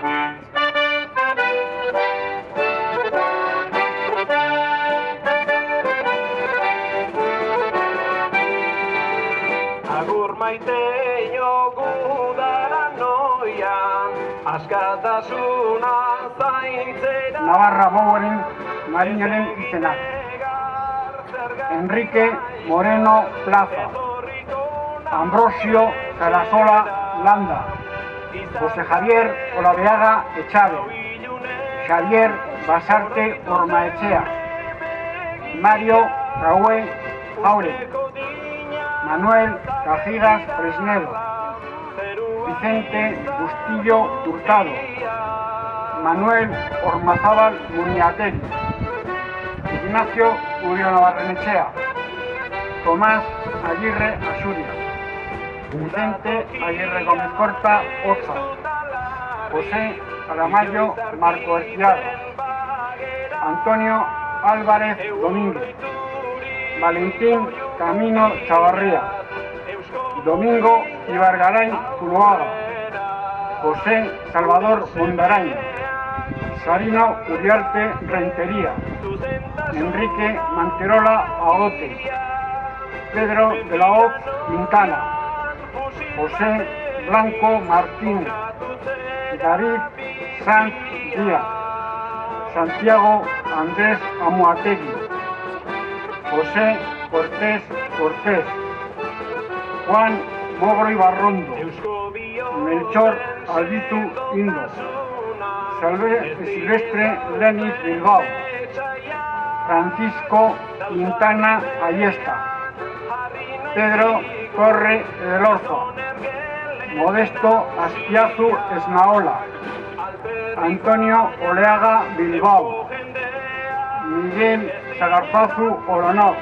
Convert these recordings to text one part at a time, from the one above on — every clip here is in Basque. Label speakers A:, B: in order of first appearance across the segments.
A: Agur maiteño gudara noian, askatasuna zaintzera.
B: Navarra Bouen marinaren izena. Enrique Moreno Plaza, Ambrosio Sarasola Landa, José Javier Olaveaga Echave, Xavier Basarte Ormaechea, Mario Raúl Jaure, Manuel Cajigas Fresnedo, Vicente Bustillo Hurtado, Manuel Ormazábal Muniategui, Ignacio Uriano Barrenechea, Tomás Aguirre Asuria, Vicente Aguirre Gómez Corta Oza, José Aramayo Marco Erciaga, Antonio Álvarez Domínguez, Valentín Camino Chavarría, Domingo Ibargaray Zuloaga, José Salvador Mondaraña, Sarino Uriarte Rentería, Enrique Manterola Agote, Pedro de la Hoz Quintana, José Blanco Martínez, David Sanz Díaz, Santiago Andrés Amuategui, José Cortés Cortés, Juan Mogro Ibarrondo, Melchor Albitu Indo, Silvestre Lenis Bilbao, Francisco Quintana Ayesta, Pedro Torre del Orzo, Modesto Aspiazu Esnaola, Antonio Oleaga Bilbao, Miguel Sagarzazu Olonov,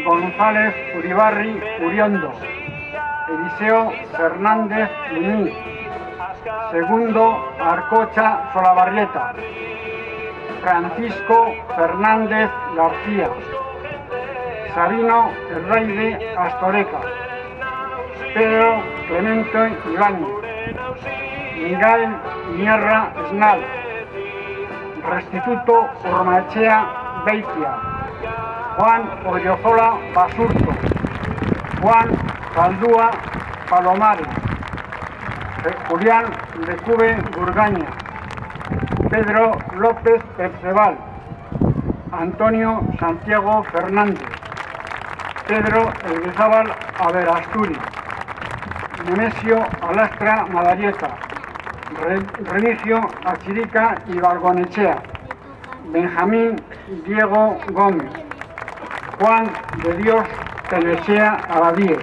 B: González Uribarri Uriondo, Eliseo Fernández Luní, Segundo Arcocha Solabarrieta, Francisco Fernández García, Sabino el Rey de Astoreca, Pedro Clemente Ibáñez, Miguel Mierra Esnal, Restituto Ormaechea Beitia, Juan Oriozola Basurto, Juan Caldúa Palomares, Julián Lecube Burgaña, Pedro López Perceval, Antonio Santiago Fernández, Pedro Elguizábal Averasturi, Nemesio Alastra Madarieta, Remigio Achirica y Bargonechea, Benjamín Diego Gómez, Juan de Dios Telesea Abadíe.